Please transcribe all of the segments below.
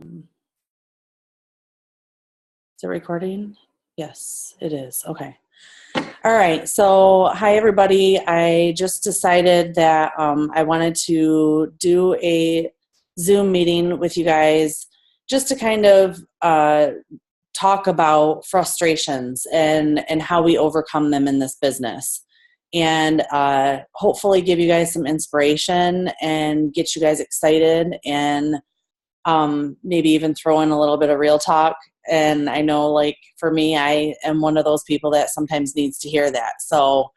Is it recording? Yes, it is. Okay. All right. So, hi, everybody. I just decided that I wanted to do a Zoom meeting with you guys just to kind of talk about frustrations and how we overcome them in this business. And hopefully give you guys some inspiration and get you guys excited and maybe even throw in a little bit of real talk. And I know, like, for me, I am one of those people that sometimes needs to hear that. So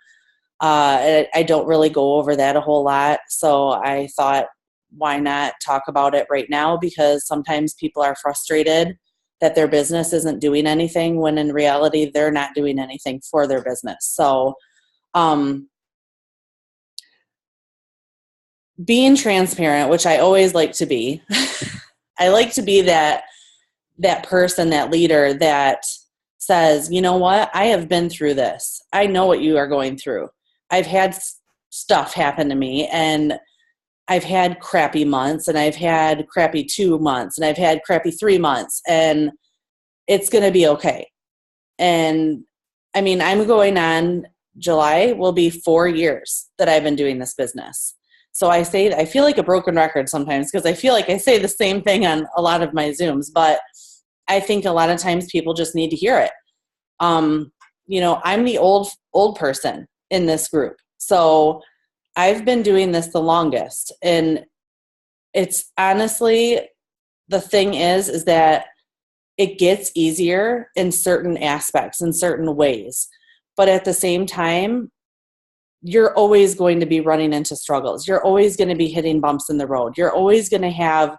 I don't really go over that a whole lot. So I thought, why not talk about it right now? Because sometimes people are frustrated that their business isn't doing anything when in reality they're not doing anything for their business. So being transparent, which I always like to be, I like to be that person, that leader that says, you know what, I have been through this. I know what you are going through. I've had stuff happen to me, and I've had crappy months, and I've had crappy 2 months, and I've had crappy 3 months, and it's going to be okay. And I mean, I'm going on, July will be 4 years that I've been doing this business. So I feel like a broken record sometimes because I feel like I say the same thing on a lot of my Zooms, but I think a lot of times people just need to hear it. You know, I'm the old person in this group. So I've been doing this the longest. And it's honestly, the thing is that it gets easier in certain aspects, in certain ways. But at the same time, you're always going to be running into struggles. You're always going to be hitting bumps in the road. You're always going to have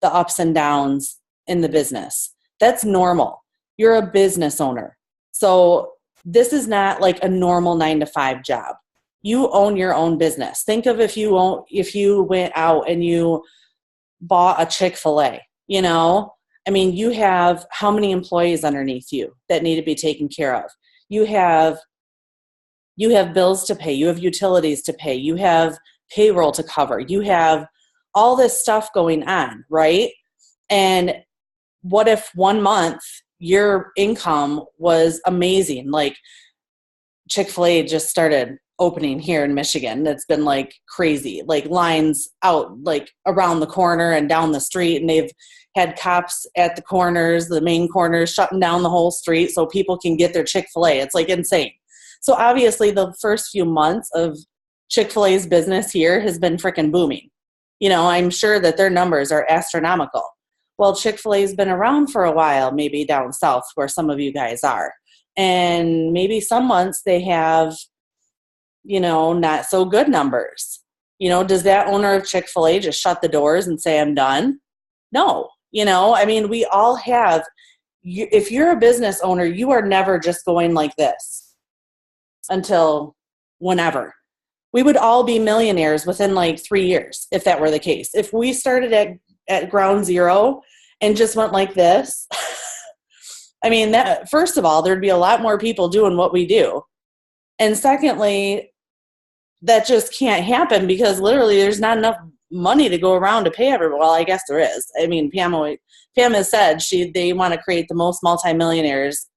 the ups and downs in the business. That's normal. You're a business owner. So this is not like a normal 9-to-5 job. You own your own business. Think of if you went out and you bought a Chick-fil-A, you know? I mean, you have how many employees underneath you that need to be taken care of? You have bills to pay, you have utilities to pay, you have payroll to cover, you have all this stuff going on, right? And what if 1 month your income was amazing? Like Chick-fil-A just started opening here in Michigan. That's been like crazy, like lines out like around the corner and down the street, and they've had cops at the corners, the main corners, shutting down the whole street so people can get their Chick-fil-A. It's like insane. So obviously the first few months of Chick-fil-A's business here has been freaking booming. You know, I'm sure that their numbers are astronomical. Well, Chick-fil-A's been around for a while, maybe down south where some of you guys are. And maybe some months they have, you know, not so good numbers. You know, does that owner of Chick-fil-A just shut the doors and say, I'm done? No. You know, I mean, we all have, if you're a business owner, you are never just going like this until whenever. We would all be millionaires within like 3 years if that were the case. If we started at ground zero and just went like this, I mean, that, first of all, there'd be a lot more people doing what we do. And secondly, that just can't happen because literally there's not enough money to go around to pay everyone. Well, I guess there is. I mean, Pam has said they want to create the most multimillionaires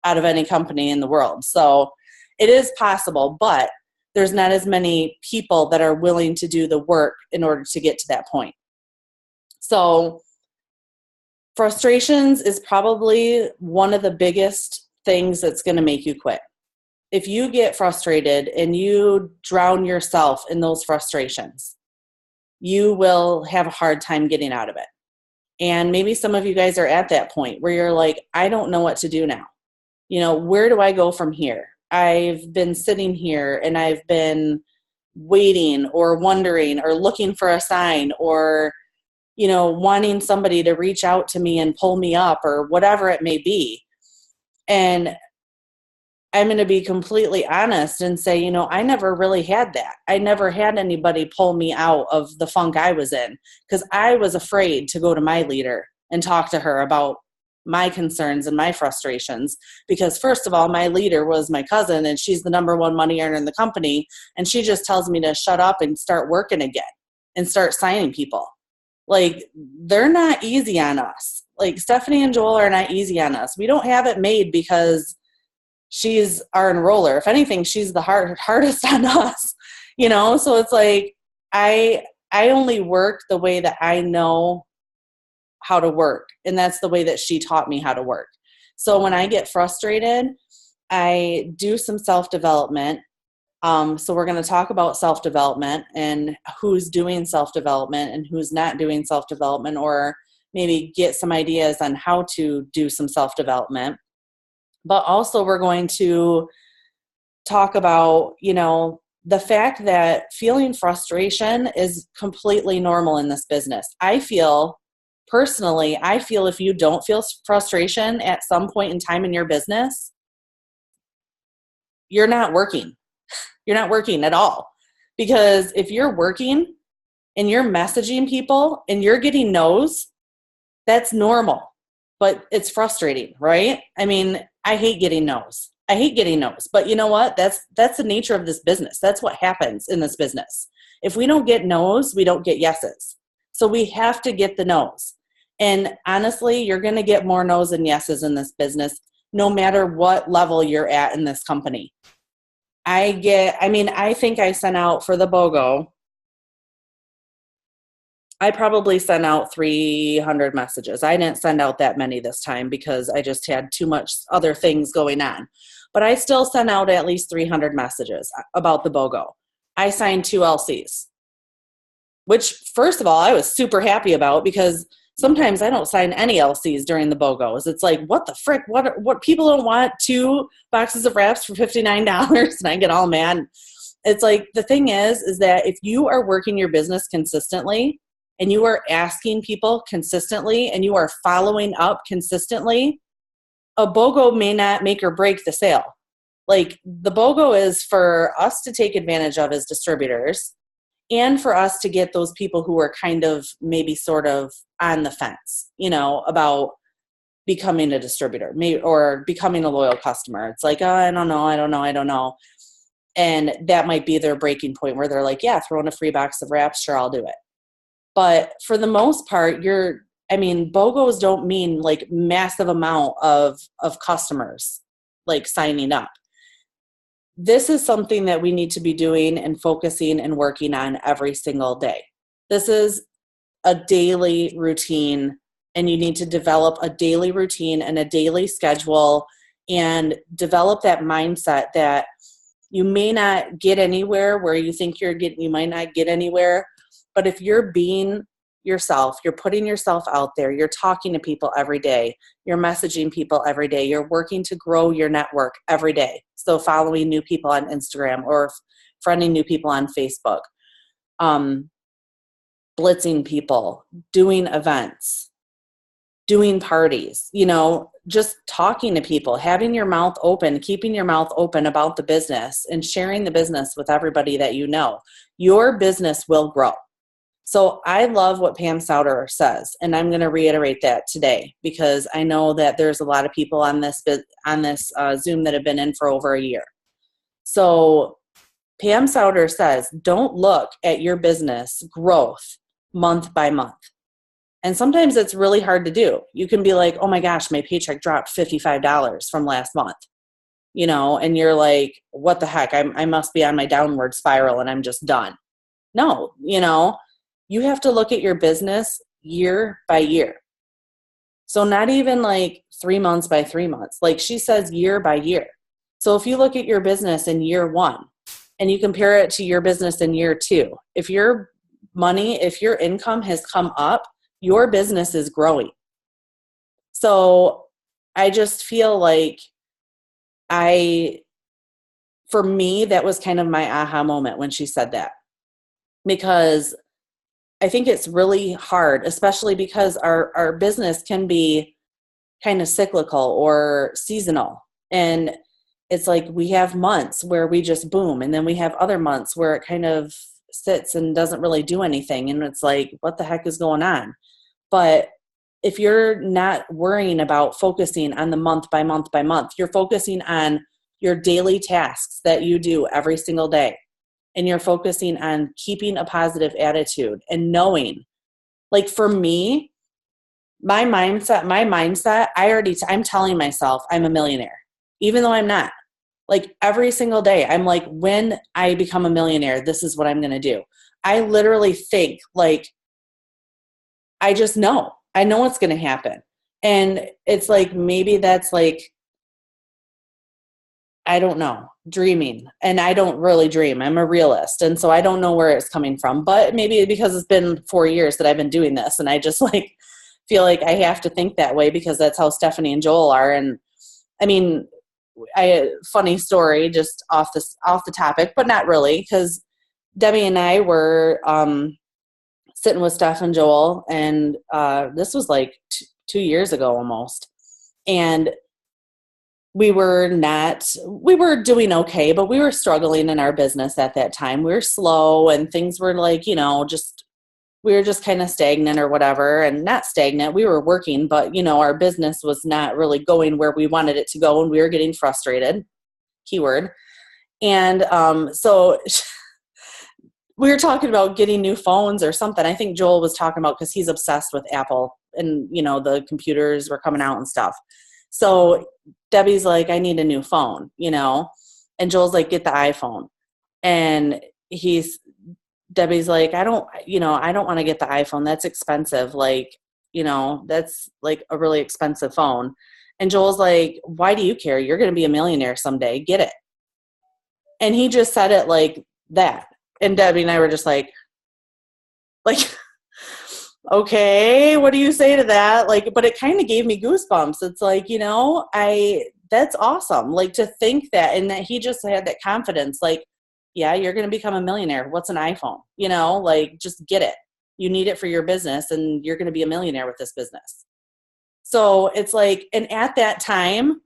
out of any company in the world. So it is possible, but there's not as many people that are willing to do the work in order to get to that point. So frustrations is probably one of the biggest things that's going to make you quit. If you get frustrated and you drown yourself in those frustrations, you will have a hard time getting out of it. And maybe some of you guys are at that point where you're like, I don't know what to do now. You know, where do I go from here? I've been sitting here and I've been waiting or wondering or looking for a sign or, you know, wanting somebody to reach out to me and pull me up or whatever it may be. And I'm going to be completely honest and say, you know, I never really had that. I never had anybody pull me out of the funk I was in because I was afraid to go to my leader and talk to her about my concerns and my frustrations because first of all, my leader was my cousin and she's the number one money earner in the company. And she just tells me to shut up and start working again and start signing people. Like, they're not easy on us. Like Stephanie and Joel are not easy on us. We don't have it made because she's our enroller. If anything, she's the hardest on us, So it's like, I only work the way that I know how to work. And that's the way that she taught me how to work. So when I get frustrated, I do some self-development. So we're going to talk about self-development and who's doing self-development and who's not doing self-development, or maybe get some ideas on how to do some self-development. But also we're going to talk about, the fact that feeling frustration is completely normal in this business. Personally, I feel if you don't feel frustration at some point in time in your business, you're not working. You're not working at all. Because if you're working and you're messaging people and you're getting no's, that's normal. But it's frustrating, right? I mean, I hate getting no's. But you know what? That's the nature of this business. That's what happens in this business. If we don't get no's, we don't get yeses. So we have to get the no's. And honestly, you're going to get more no's than yeses in this business, no matter what level you're at in this company. I think I sent out for the BOGO, I probably sent out 300 messages. I didn't send out that many this time because I just had too much other things going on. But I still sent out at least 300 messages about the BOGO. I signed 2 LCs, which, first of all, I was super happy about, because sometimes I don't sign any LCs during the BOGOs. It's like, what the frick? What people don't want 2 boxes of wraps for $59, and I get all mad. It's like, the thing is that if you are working your business consistently and you are asking people consistently and you are following up consistently, a BOGO may not make or break the sale. Like, the BOGO is for us to take advantage of as distributors, and for us to get those people who are kind of maybe sort of on the fence, about becoming a distributor, or becoming a loyal customer. It's like, oh, I don't know. And that might be their breaking point where they're like, yeah, throw in a free box of wraps. Sure, I'll do it. But for the most part, BOGOs don't mean like massive amount of customers like signing up. This is something that we need to be doing and focusing and working on every single day. This is a daily routine, and you need to develop a daily routine and a daily schedule, and develop that mindset that you may not get anywhere where you think you might not get anywhere. But if you're being yourself, you're putting yourself out there, you're talking to people every day, you're messaging people every day, you're working to grow your network every day. So following new people on Instagram or friending new people on Facebook, blitzing people, doing events, doing parties, just talking to people, having your mouth open, keeping your mouth open about the business, and sharing the business with everybody that you know. Your business will grow. So I love what Pam Souter says, and I'm going to reiterate that today, because I know that there's a lot of people on this Zoom that have been in for over a year. So Pam Souter says, don't look at your business growth month by month. And sometimes it's really hard to do. You can be like, oh my gosh, my paycheck dropped $55 from last month, and you're like, what the heck? I must be on my downward spiral and I'm just done. No, you have to look at your business year by year. So not even like 3 months by 3 months. Like she says, year by year. So if you look at your business in year 1 and you compare it to your business in year 2, if your income has come up, your business is growing. So I just feel like for me, that was kind of my aha moment when she said that, because I think it's really hard, especially because our business can be kind of cyclical or seasonal. And it's like we have months where we just boom, and then we have other months where it kind of sits and doesn't really do anything. And it's like, what the heck is going on? But if you're not worrying about focusing on the month by month by month, you're focusing on your daily tasks that you do every single day. And you're focusing on keeping a positive attitude and knowing, like for me, my mindset, I'm telling myself I'm a millionaire, even though I'm not. Like every single day, I'm like, when I become a millionaire, this is what I'm going to do. I literally think like, I know what's going to happen. And it's like, maybe that's like, I don't know, dreaming. And I don't really dream. I'm a realist. And so I don't know where it's coming from, but maybe because it's been 4 years that I've been doing this and I just like feel like I have to think that way because that's how Stephanie and Joel are. And I mean, funny story just off the topic, but not really, because Debbie and I were sitting with Steph and Joel, and this was like 2 years ago almost. And we were doing okay, but we were struggling in our business at that time. We were slow and things were like, we were just kind of stagnant or whatever, and not stagnant. We were working, but our business was not really going where we wanted it to go, and we were getting frustrated. Keyword. And so we were talking about getting new phones or something. I think Joel was talking about, because he's obsessed with Apple and the computers were coming out and stuff. So Debbie's like, I need a new phone, and Joel's like, get the iPhone. And Debbie's like, I don't want to get the iPhone. That's expensive. Like, that's like a really expensive phone. And Joel's like, why do you care? You're going to be a millionaire someday. Get it. And he just said it like that. And Debbie and I were just like, okay, what do you say to that? Like, but it kind of gave me goosebumps. It's like, that's awesome. Like, to think that, and that he just had that confidence, like, yeah, you're going to become a millionaire. What's an iPhone? Like, just get it. You need it for your business and you're going to be a millionaire with this business. So it's like, and at that time,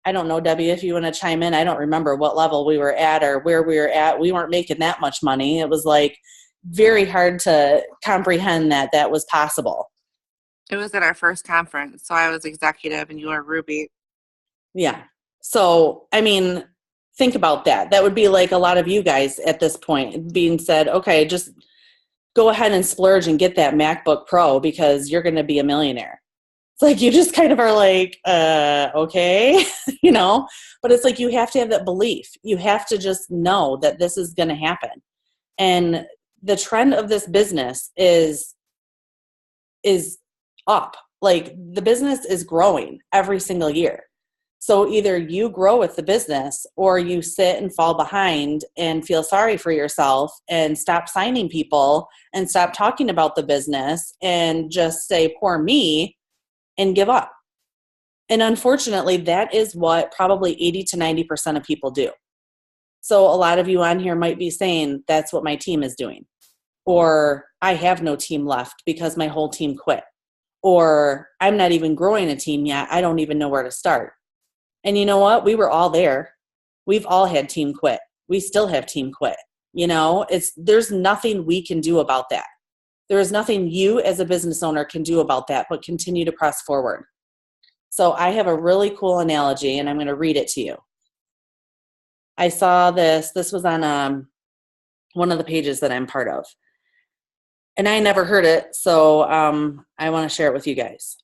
I don't know, Debbie, if you want to chime in, I don't remember what level we were at or where we were at. We weren't making that much money. It was like very hard to comprehend that was possible. It was at our first conference. So I was executive and you were Ruby. Yeah. So, I mean, think about that. That would be like a lot of you guys at this point being said, okay, just go ahead and splurge and get that MacBook Pro because you're going to be a millionaire. It's like, you just kind of are like, okay, but it's like, you have to have that belief. You have to just know that this is going to happen. And the trend of this business is up. Like, the business is growing every single year. So either you grow with the business or you sit and fall behind and feel sorry for yourself and stop signing people and stop talking about the business and just say, poor me, and give up. And unfortunately, that is what probably 80 to 90% of people do. So a lot of you on here might be saying, that's what my team is doing. Or I have no team left because my whole team quit. Or I'm not even growing a team yet. I don't even know where to start. And you know what? We were all there. We've all had team quit. We still have team quit. There's nothing we can do about that. There is nothing you as a business owner can do about that, but continue to press forward. So I have a really cool analogy, and I'm going to read it to you. I saw this was on one of the pages that I'm part of. And I never heard it, so I want to share it with you guys.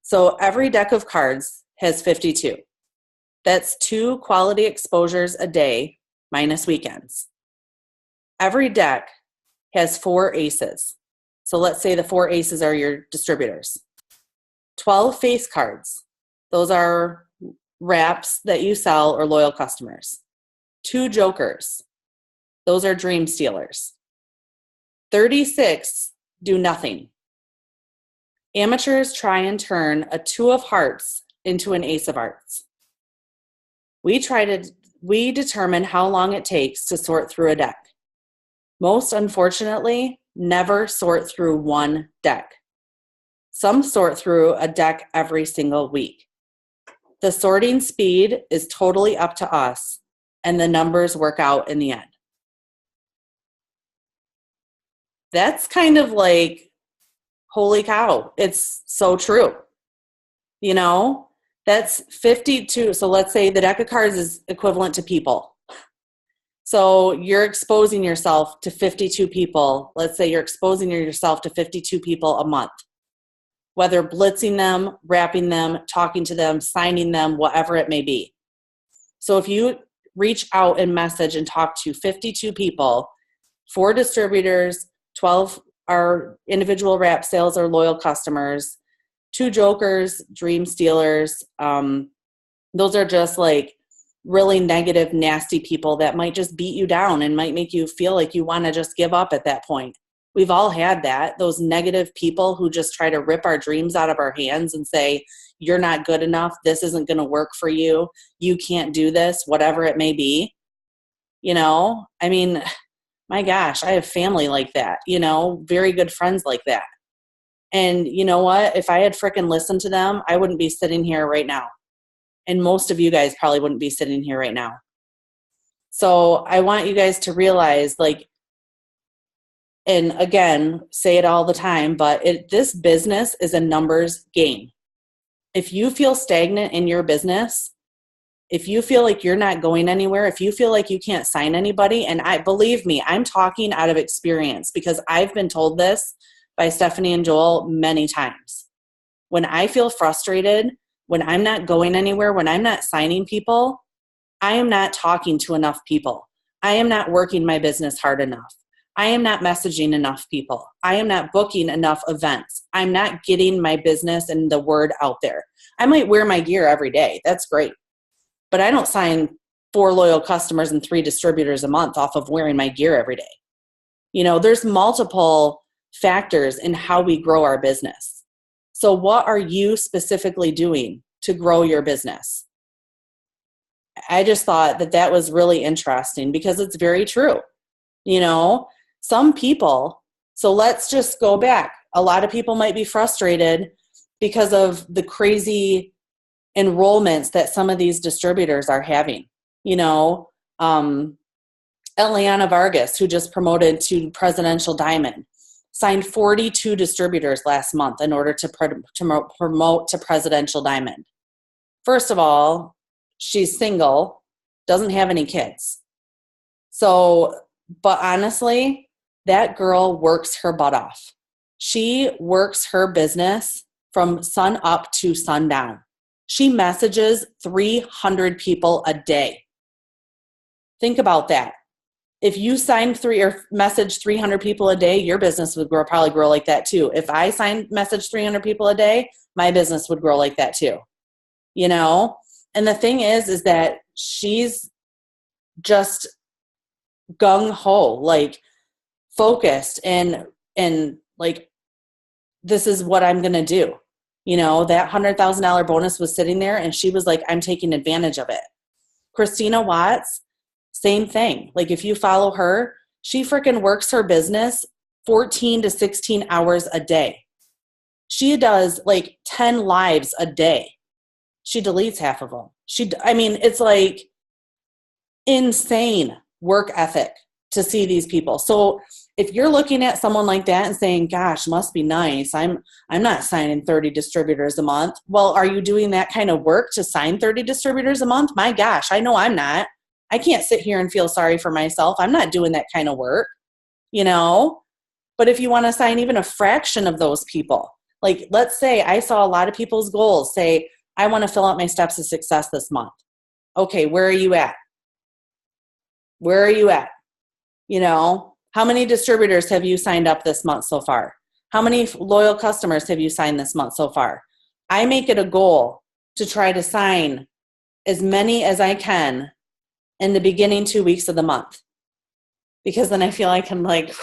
So every deck of cards has 52. That's 2 quality exposures a day minus weekends. Every deck has 4 aces. So let's say the 4 aces are your distributors. 12 face cards. Those are wraps that you sell or loyal customers. 2 jokers. Those are dream stealers. 36 do nothing. Amateurs try and turn a 2 of hearts into an ace of hearts. We determine how long it takes to sort through a deck. Most unfortunately, never sort through one deck. Some sort through a deck every single week. The sorting speed is totally up to us, and the numbers work out in the end. That's kind of like, holy cow, it's so true. That's 52. So let's say the deck of cards is equivalent to people. So you're exposing yourself to 52 people. Let's say you're exposing yourself to 52 people a month. whether blitzing them, wrapping them, talking to them, signing them, whatever it may be. So if you reach out and message and talk to 52 people, 4 distributors, 12 are individual wrap sales or loyal customers, 2 jokers, dream stealers, those are just like really negative, nasty people that might just beat you down and might make you feel like you want to just give up at that point. We've all had that, those negative people who just try to rip our dreams out of our hands and say, you're not good enough, this isn't going to work for you, you can't do this, whatever it may be. You know, I mean, my gosh, I have family like that, you know, very good friends like that. And you know what? If I had frickin' listened to them, I wouldn't be sitting here right now. And most of you guys probably wouldn't be sitting here right now. So I want you guys to realize, like, and again, say it all the time, but this business is a numbers game. If you feel stagnant in your business, if you feel like you're not going anywhere, if you feel like you can't sign anybody, and believe me, I'm talking out of experience because I've been told this by Stephanie and Joel many times. When I feel frustrated, when I'm not going anywhere, when I'm not signing people, I am not talking to enough people. I am not working my business hard enough. I am not messaging enough people. I am not booking enough events. I'm not getting my business and the word out there. I might wear my gear every day. That's great. But I don't sign 4 loyal customers and 3 distributors a month off of wearing my gear every day. You know, there's multiple factors in how we grow our business. So what are you specifically doing to grow your business? I just thought that was really interesting because it's very true. You know, some people, so let's just go back. A lot of people might be frustrated because of the crazy enrollments that some of these distributors are having. You know, Eliana Vargas, who just promoted to Presidential Diamond, signed 42 distributors last month in order to promote to Presidential Diamond. First of all, she's single, doesn't have any kids. So, but honestly, that girl works her butt off. She works her business from sun up to sundown. She messages 300 people a day. Think about that. If you sign message 300 people a day, your business would probably grow like that too. If I message 300 people a day, my business would grow like that too. You know? And the thing is that she's just gung-ho, like focused and like, this is what I'm going to do. You know, that $100,000 bonus was sitting there and she was like, I'm taking advantage of it. Christina Watts, same thing. Like if you follow her, she freaking works her business 14 to 16 hours a day. She does like 10 lives a day. She deletes half of them. It's like insane work ethic to see these people. So if you're looking at someone like that and saying, gosh, must be nice, I'm not signing 30 distributors a month. Well, are you doing that kind of work to sign 30 distributors a month? My gosh, I know I'm not. I can't sit here and feel sorry for myself. I'm not doing that kind of work, you know? But if you want to sign even a fraction of those people, like let's say I saw a lot of people's goals say, I want to fill out my steps of success this month. Okay, where are you at? Where are you at? You know, how many distributors have you signed up this month so far? How many loyal customers have you signed this month so far? I make it a goal to try to sign as many as I can in the beginning 2 weeks of the month, because then I feel I can like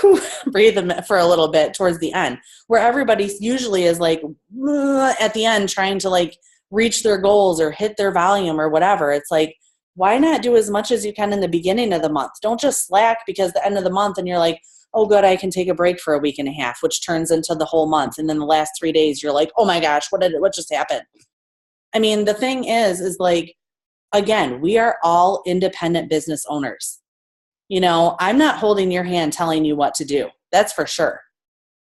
breathe for a little bit towards the end, where everybody usually is like at the end trying to like reach their goals or hit their volume or whatever. It's like, why not do as much as you can in the beginning of the month? Don't just slack because the end of the month and you're like, oh good, I can take a break for a week and a half, which turns into the whole month. And then the last 3 days you're like, oh my gosh, what just happened? I mean, the thing is like, again, we are all independent business owners. You know, I'm not holding your hand telling you what to do. That's for sure.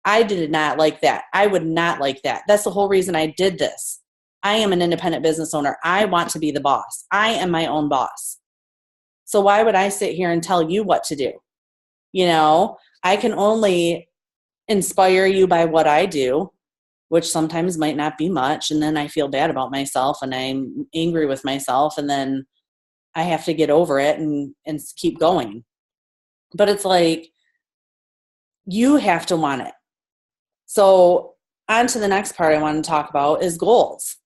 I did not like that. I would not like that. That's the whole reason I did this. I am an independent business owner. I want to be the boss. I am my own boss. So why would I sit here and tell you what to do? You know, I can only inspire you by what I do. which sometimes might not be much. And then I feel bad about myself and I'm angry with myself. And then I have to get over it and keep going. But it's like, you have to want it. So on to the next part I want to talk about is goals.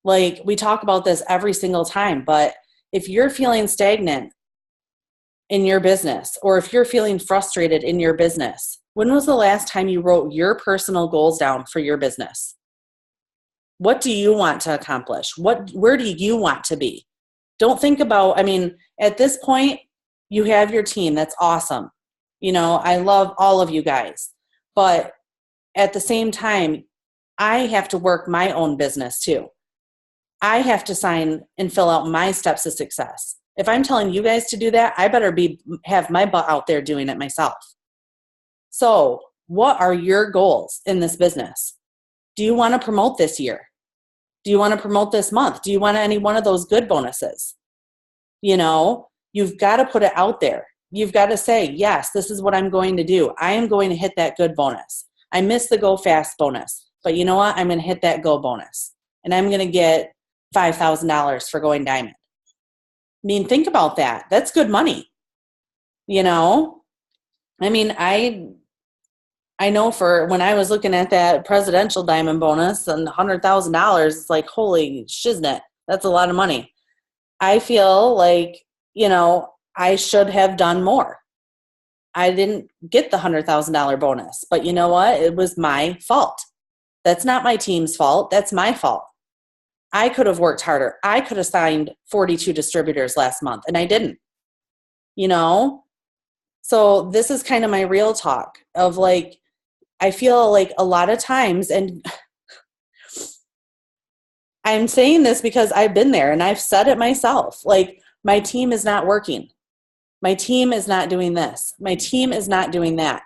Like, we talk about this every single time, but if you're feeling stagnant in your business, or if you're feeling frustrated in your business, when was the last time you wrote your personal goals down for your business? What do you want to accomplish? Where do you want to be? Don't think about, at this point, you have your team. That's awesome. I love all of you guys. But at the same time, I have to work my own business too. I have to sign and fill out my steps to success. If I'm telling you guys to do that, I better have my butt out there doing it myself. So, what are your goals in this business? Do you want to promote this year? Do you want to promote this month? Do you want any one of those good bonuses? You've got to put it out there. You've got to say, yes, this is what I'm going to do. I am going to hit that good bonus. I missed the go fast bonus, but you know what? I'm going to hit that go bonus, and I'm going to get $5,000 for going diamond. Think about that. That's good money. I know for when I was looking at that presidential diamond bonus and $100,000, it's like, holy shiznit, that's a lot of money. I feel like, I should have done more. I didn't get the $100,000 bonus, but you know what? It was my fault. That's not my team's fault. That's my fault. I could have worked harder. I could have signed 42 distributors last month, and I didn't. So this is kind of my real talk of like, I feel like a lot of times, and I'm saying this because I've been there and I've said it myself, like, my team is not working. My team is not doing this. My team is not doing that.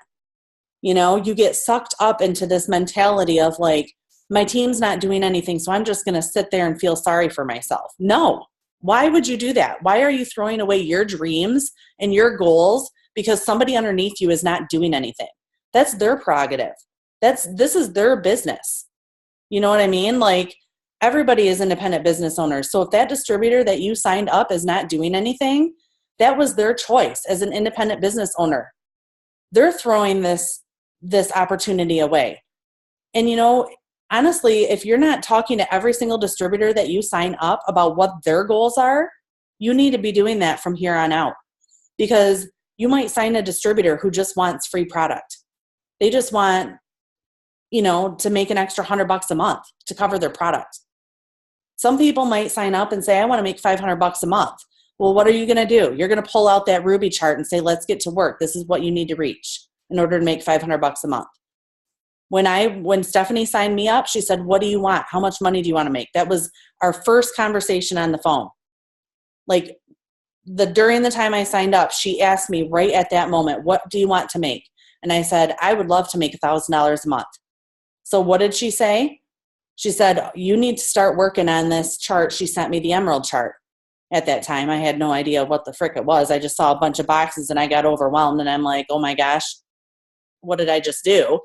You get sucked up into this mentality of like, my team's not doing anything, so I'm just going to sit there and feel sorry for myself. No. Why would you do that? Why are you throwing away your dreams and your goals because somebody underneath you is not doing anything? That's their prerogative. This is their business. You know what I mean? Like, everybody is independent business owners. So if that distributor that you signed up is not doing anything, that was their choice as an independent business owner. They're throwing this opportunity away. And honestly, if you're not talking to every single distributor that you sign up about what their goals are, you need to be doing that from here on out. Because you might sign a distributor who just wants free product. They just want, to make an extra $100 a month to cover their product. Some people might sign up and say, I want to make $500 a month. Well, what are you going to do? You're going to pull out that Ruby chart and say, let's get to work. This is what you need to reach in order to make $500 a month. When Stephanie signed me up, she said, what do you want? How much money do you want to make? That was our first conversation on the phone. Like, during the time I signed up, she asked me right at that moment, what do you want to make? And I said, I would love to make $1,000 a month. So what did she say? She said, you need to start working on this chart. She sent me the Emerald chart. At that time, I had no idea what the frick it was. I just saw a bunch of boxes and I got overwhelmed, and I'm like, oh my gosh, what did I just do?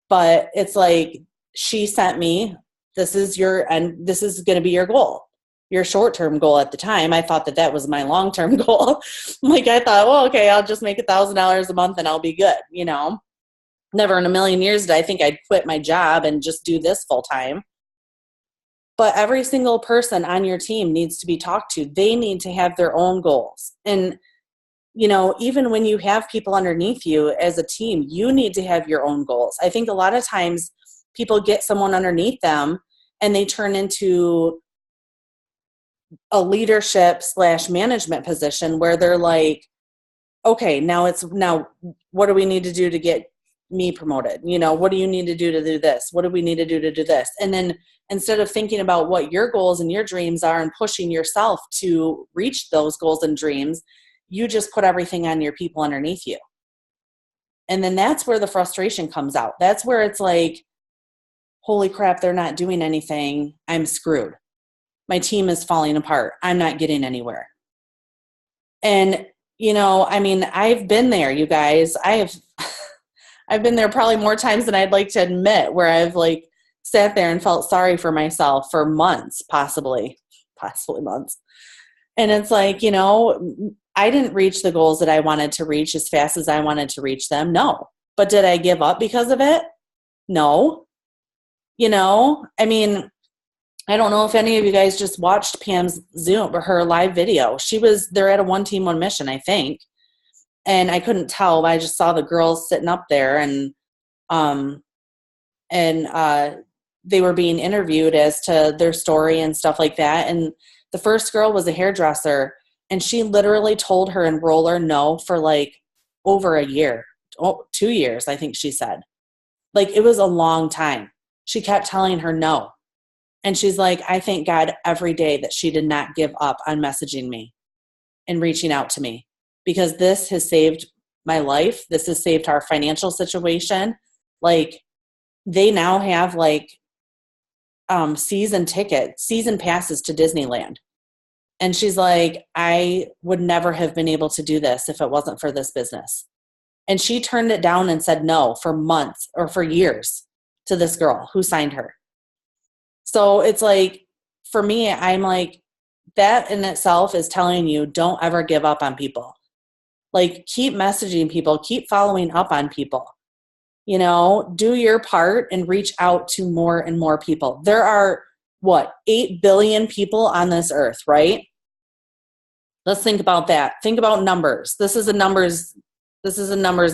But it's like, she sent me, this is going to be your goal, your short-term goal at the time. I thought that was my long-term goal. Like, I thought, well, okay, I'll just make $1,000 a month and I'll be good. Never in a million years did I think I'd quit my job and just do this full time. But every single person on your team needs to be talked to. They need to have their own goals. And, even when you have people underneath you as a team, you need to have your own goals. I think a lot of times people get someone underneath them and they turn into a leadership / management position where they're like, okay, now what do we need to do to get me promoted? What do you need to do this? What do we need to do this? And then instead of thinking about what your goals and your dreams are and pushing yourself to reach those goals and dreams, you just put everything on your people underneath you. And then that's where the frustration comes out. That's where it's like, holy crap, they're not doing anything. I'm screwed. My team is falling apart. I'm not getting anywhere. And, I've been there, you guys. I've been there probably more times than I'd like to admit, where I've like sat there and felt sorry for myself for months, possibly months. And it's like, I didn't reach the goals that I wanted to reach as fast as I wanted to reach them. No. But did I give up because of it? No. I mean, I don't know if any of you guys just watched Pam's Zoom or her live video. They're at a One Team, One Mission, I think. And I couldn't tell, but I just saw the girls sitting up there and they were being interviewed as to their story and stuff like that. And the first girl was a hairdresser, and she literally told her enroller no for like over a year, 2 years, I think she said. Like, it was a long time. She kept telling her no. And she's like, I thank God every day that she did not give up on messaging me and reaching out to me, because this has saved my life. This has saved our financial situation. Like, they now have like season passes to Disneyland. And she's like, I would never have been able to do this if it wasn't for this business. And she turned it down and said no for months or for years to this girl who signed her. So it's like, for me, I'm like, that in itself is telling you, don't ever give up on people. Like, keep messaging people, keep following up on people. Do your part and reach out to more and more people. There are, 8 billion people on this earth, right? Let's think about that. Think about numbers. This is a numbers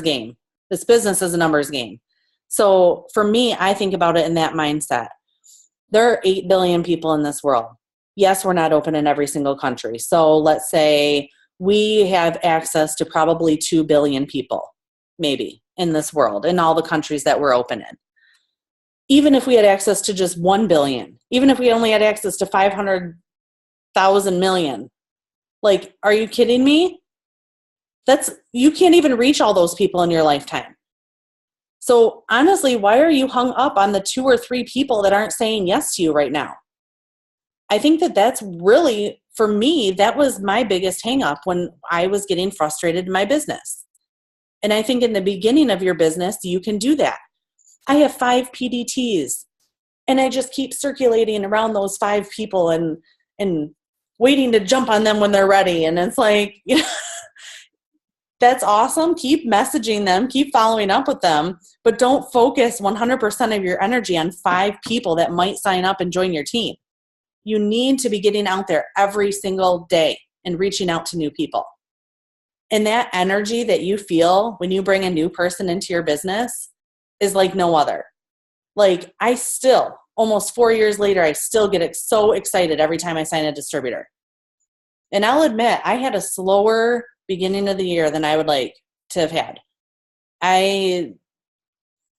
game. This business is a numbers game. So for me, I think about it in that mindset. There are 8 billion people in this world. Yes, we're not open in every single country. So let's say we have access to probably 2 billion people, maybe, in this world, in all the countries that we're open in. Even if we had access to just 1 billion, even if we only had access to 500,000 million, like, are you kidding me? You can't even reach all those people in your lifetime. So honestly, why are you hung up on the 2 or 3 people that aren't saying yes to you right now? I think that's really, for me, that was my biggest hang up when I was getting frustrated in my business. And I think in the beginning of your business, you can do that. I have 5 PDTs, and I just keep circulating around those 5 people and waiting to jump on them when they're ready. And it's like, that's awesome. Keep messaging them, keep following up with them, but don't focus 100% of your energy on 5 people that might sign up and join your team. You need to be getting out there every single day and reaching out to new people. And that energy that you feel when you bring a new person into your business is like no other. Like, I still, almost 4 years later, I still get so excited every time I sign a distributor. And I'll admit, I had a slower beginning of the year than I would like to have had.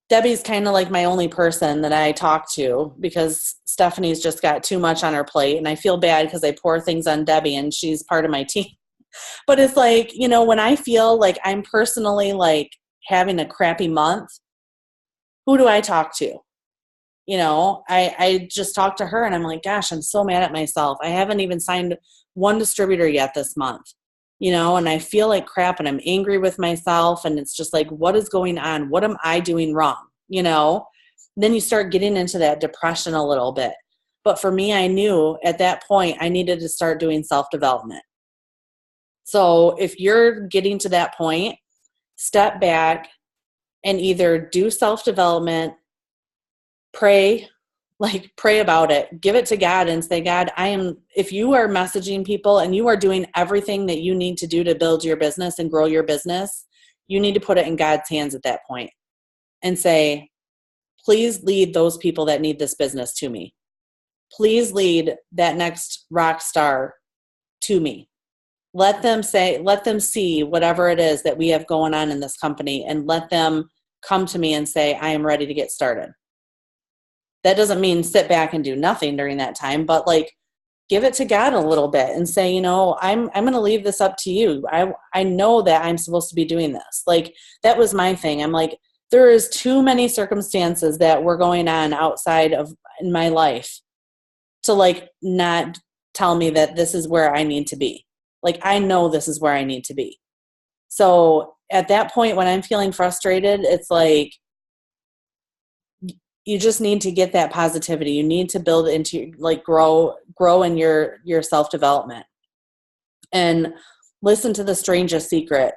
Debbie's kind of like my only person that I talk to, because Stephanie's just got too much on her plate, and I feel bad because I pour things on Debbie and she's part of my team. But it's like, when I feel like I'm personally like having a crappy month, who do I talk to? I just talk to her and I'm like, gosh, I'm so mad at myself. I haven't even signed one distributor yet this month, and I feel like crap and I'm angry with myself. And it's just like, what is going on? What am I doing wrong? Then you start getting into that depression a little bit. But for me, I knew at that point I needed to start doing self-development. So if you're getting to that point, step back and either do self-development, pray about it, give it to God and say, God, if you are messaging people and you are doing everything that you need to do to build your business and grow your business, you need to put it in God's hands at that point and say, please lead those people that need this business to me. Please lead that next rock star to me. Let them see whatever it is that we have going on in this company, and let them come to me and say, I am ready to get started. That doesn't mean sit back and do nothing during that time, but like, give it to God a little bit and say, I'm going to leave this up to you. I know that I'm supposed to be doing this. Like, that was my thing. I'm like, there is too many circumstances that were going on outside of in my life to like not tell me that this is where I need to be. Like, I know this is where I need to be. So at that point, when I'm feeling frustrated, it's like, you just need to get that positivity. You need to build into, like, grow in your self-development. And listen to The Strangest Secret.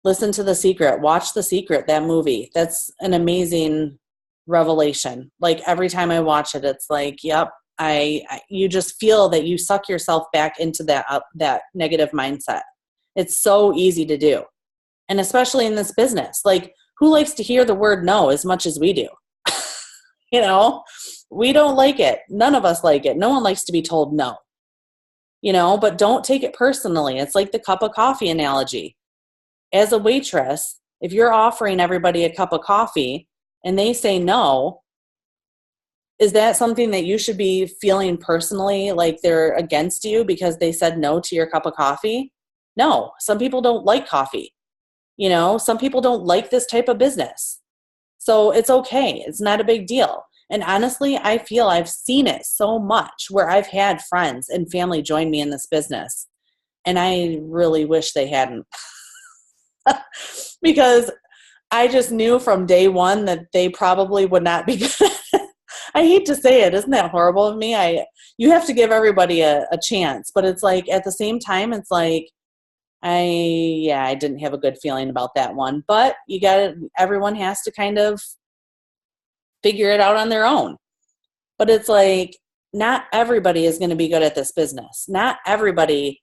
Listen to The Secret. Watch The Secret, that movie. That's an amazing revelation. Like, every time I watch it, it's like, yep, you just feel that you suck yourself back into that negative mindset. It's so easy to do. And especially in this business, like, who likes to hear the word no as much as we do? You know, we don't like it. None of us like it. No one likes to be told no, you know, but don't take it personally. It's like the cup of coffee analogy. As a waitress, if you're offering everybody a cup of coffee and they say no, is that something that you should be feeling personally like they're against you because they said no to your cup of coffee? No, some people don't like coffee. You know, some people don't like this type of business. So it's okay. It's not a big deal. And honestly, I feel I've seen it so much where I've had friends and family join me in this business. And I really wish they hadn't. Because I just knew from day one that they probably would not be good at it. I hate to say it. Isn't that horrible of me? You have to give everybody a chance. But it's like, at the same time, it's like, I didn't have a good feeling about that one, but everyone has to kind of figure it out on their own. But it's like, not everybody is going to be good at this business. Not everybody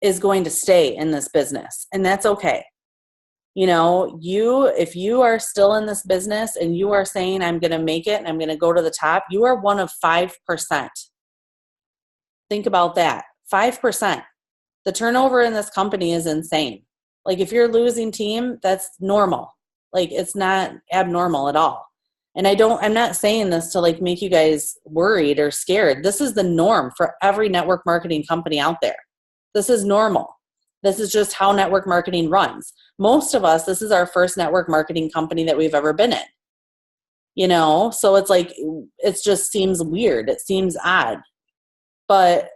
is going to stay in this business, and that's okay. You know, if you are still in this business and you are saying, I'm going to make it and I'm going to go to the top, you are one of 5%. Think about that. 5%. The turnover in this company is insane. Like, if you're a losing team, that's normal. Like, it's not abnormal at all. And I'm not saying this to, like, make you guys worried or scared. This is the norm for every network marketing company out there. This is normal. This is just how network marketing runs. Most of us, this is our first network marketing company that we've ever been in. You know, so it's like, it just seems weird. It seems odd. But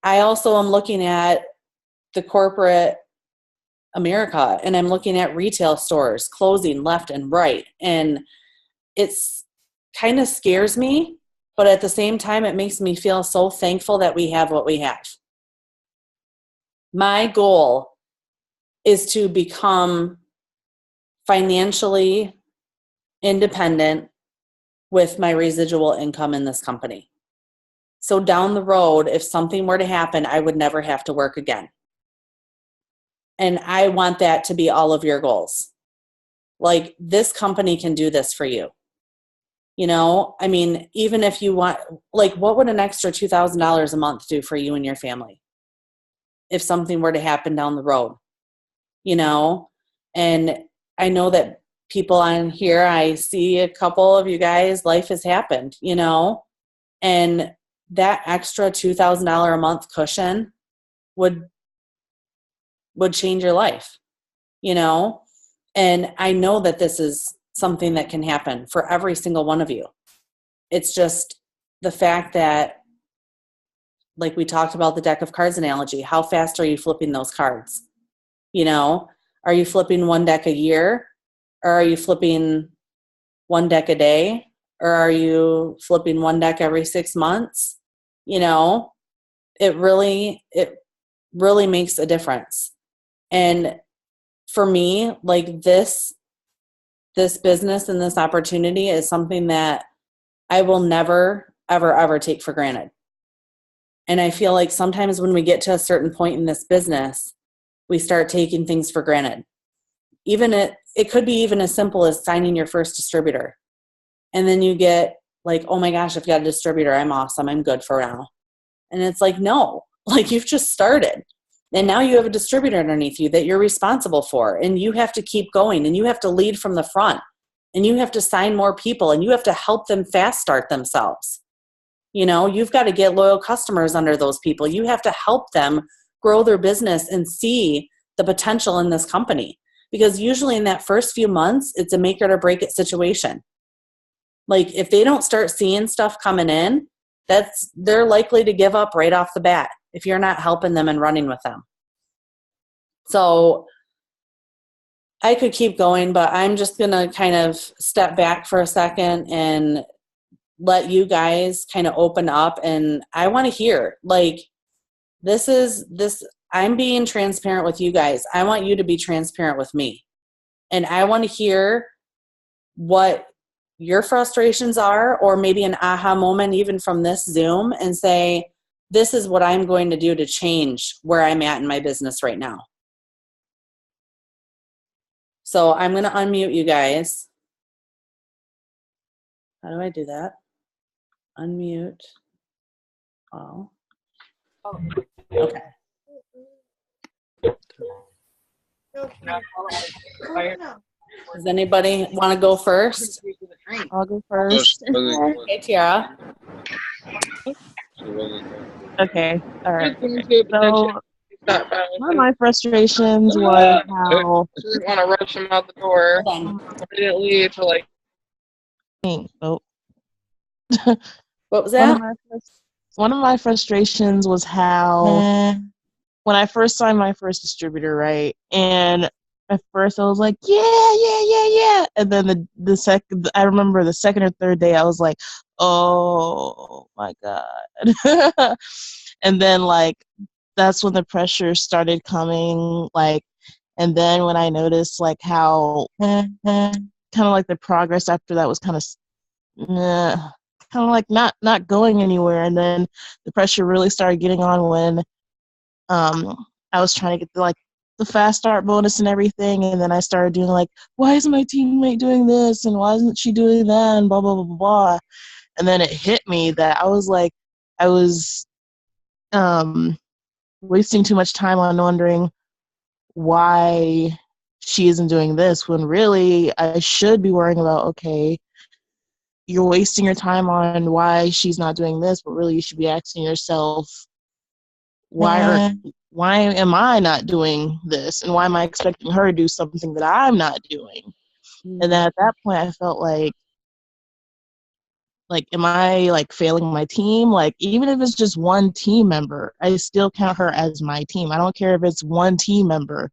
I also am looking at the corporate America, and I'm looking at retail stores closing left and right. And it's kind of scares me, but at the same time, it makes me feel so thankful that we have what we have. My goal is to become financially independent with my residual income in this company. So down the road, if something were to happen, I would never have to work again. And I want that to be all of your goals. Like, this company can do this for you. You know, I mean, even if you want, like, what would an extra $2,000 a month do for you and your family if something were to happen down the road? You know, and I know that people on here, I see a couple of you guys, life has happened, you know, and that extra $2,000 a month cushion would change your life, you know? And I know that this is something that can happen for every single one of you. It's just the fact that, like we talked about the deck of cards analogy, how fast are you flipping those cards? You know, are you flipping one deck a year, or are you flipping one deck a day, or are you flipping one deck every 6 months? You know, it really makes a difference. And for me, like, this business and this opportunity is something that I will never, ever, ever take for granted. And I feel like sometimes when we get to a certain point in this business, we start taking things for granted. Even it could be even as simple as signing your first distributor. And then you get like, oh my gosh, I've got a distributor. I'm awesome. I'm good for now. And it's like, no, like, you've just started. And now you have a distributor underneath you that you're responsible for. And you have to keep going. And you have to lead from the front. And you have to sign more people. And you have to help them fast start themselves. You know, you've got to get loyal customers under those people. You have to help them grow their business and see the potential in this company. Because usually in that first few months, it's a make it or break it situation. Like, if they don't start seeing stuff coming in, they're likely to give up right off the bat if you're not helping them and running with them. So I could keep going, but I'm just going to kind of step back for a second and let you guys kind of open up, and I want to hear, like, I'm being transparent with you guys. I want you to be transparent with me. And I want to hear what your frustrations are, or maybe an aha moment even from this Zoom, and say, this is what I'm going to do to change where I'm at in my business right now. So I'm going to unmute you guys. How do I do that? Unmute. Oh. Okay. Does anybody want to go first? I'll go first. Okay, Tiara. Okay, all right. So one of my frustrations was how just want to rush him out the door. Hold on. I didn't leave for like. oh, What was that? one of my frustrations was how when I first signed my first distributor, right? And at first I was like, yeah. And then I remember the second or third day I was like, oh my God. And then like, that's when the pressure started coming, like, and then when I noticed like how kind of like the progress after that was kind of like not going anywhere. And then the pressure really started getting on when I was trying to get the fast start bonus and everything, and then I started doing like, why isn't my teammate doing this and why isn't she doing that and blah blah blah blah blah. And then it hit me that I was wasting too much time on wondering why she isn't doing this, when really I should be worrying about, okay, you're wasting your time on why she's not doing this, but really you should be asking yourself, why am I not doing this, and why am I expecting her to do something that I'm not doing? And then at that point I felt like am I like failing my team? Like, even if it's just one team member, I still count her as my team. I don't care if it's one team member,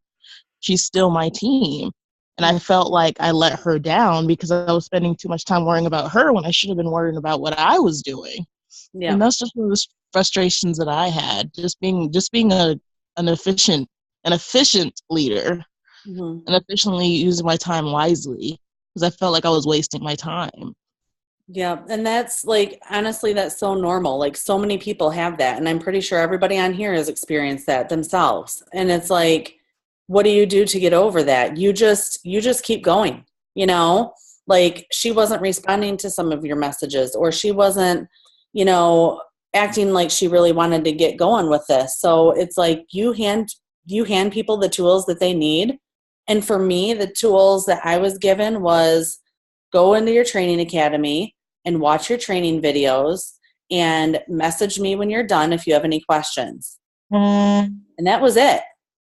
she's still my team. And I felt like I let her down because I was spending too much time worrying about her when I should have been worrying about what I was doing. Yeah. And that's just one of the frustrations that I had, just being an efficient leader, and efficiently using my time wisely, because I felt like I was wasting my time. Yeah, and that's like, honestly, that's so normal. Like, so many people have that, and I'm pretty sure everybody on here has experienced that themselves. And it's like, what do you do to get over that? You just keep going, you know? Like, she wasn't responding to some of your messages, or she wasn't, acting like she really wanted to get going with this. So it's like, you hand people the tools that they need. And for me, the tools that I was given was go into your training academy and watch your training videos and message me when you're done if you have any questions. And that was it.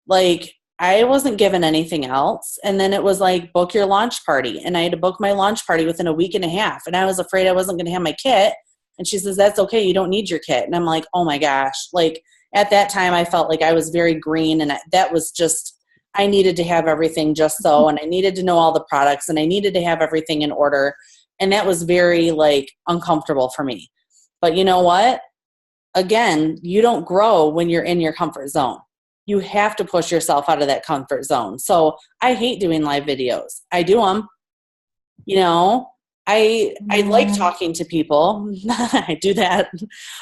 Like, I wasn't given anything else. And then it was like, book your launch party. And I had to book my launch party within a week and a half. And I was afraid I wasn't going to have my kit. And she says, that's okay. You don't need your kit. And I'm like, oh my gosh. Like, at that time, I felt like I was very green. And that was just, I needed to have everything just so. And I needed to know all the products. And I needed to have everything in order. And that was very, like, uncomfortable for me. But you know what? Again, you don't grow when you're in your comfort zone. You have to push yourself out of that comfort zone. So I hate doing live videos. I do them. I like talking to people. I do that.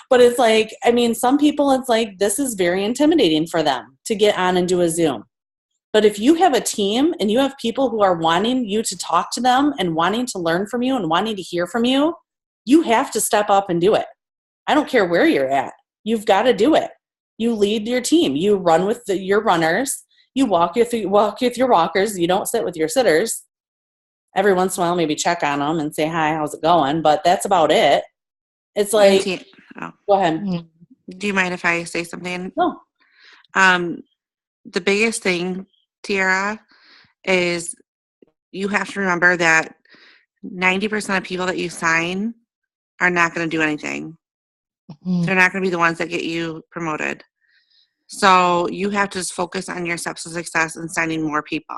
But it's like, I mean, some people, it's like, this is very intimidating for them to get on and do a Zoom. But if you have a team and you have people who are wanting you to talk to them and wanting to learn from you and wanting to hear from you, you have to step up and do it. I don't care where you're at. You've got to do it. You lead your team. You run with your runners. You walk with your walkers. You don't sit with your sitters. Every once in a while, maybe check on them and say, hi, how's it going? But that's about it. It's like, Go ahead. Do you mind if I say something? No. The biggest thing, Tiara, is you have to remember that 90% of people that you sign are not going to do anything. They're not going to be the ones that get you promoted. So you have to just focus on your steps to success and signing more people.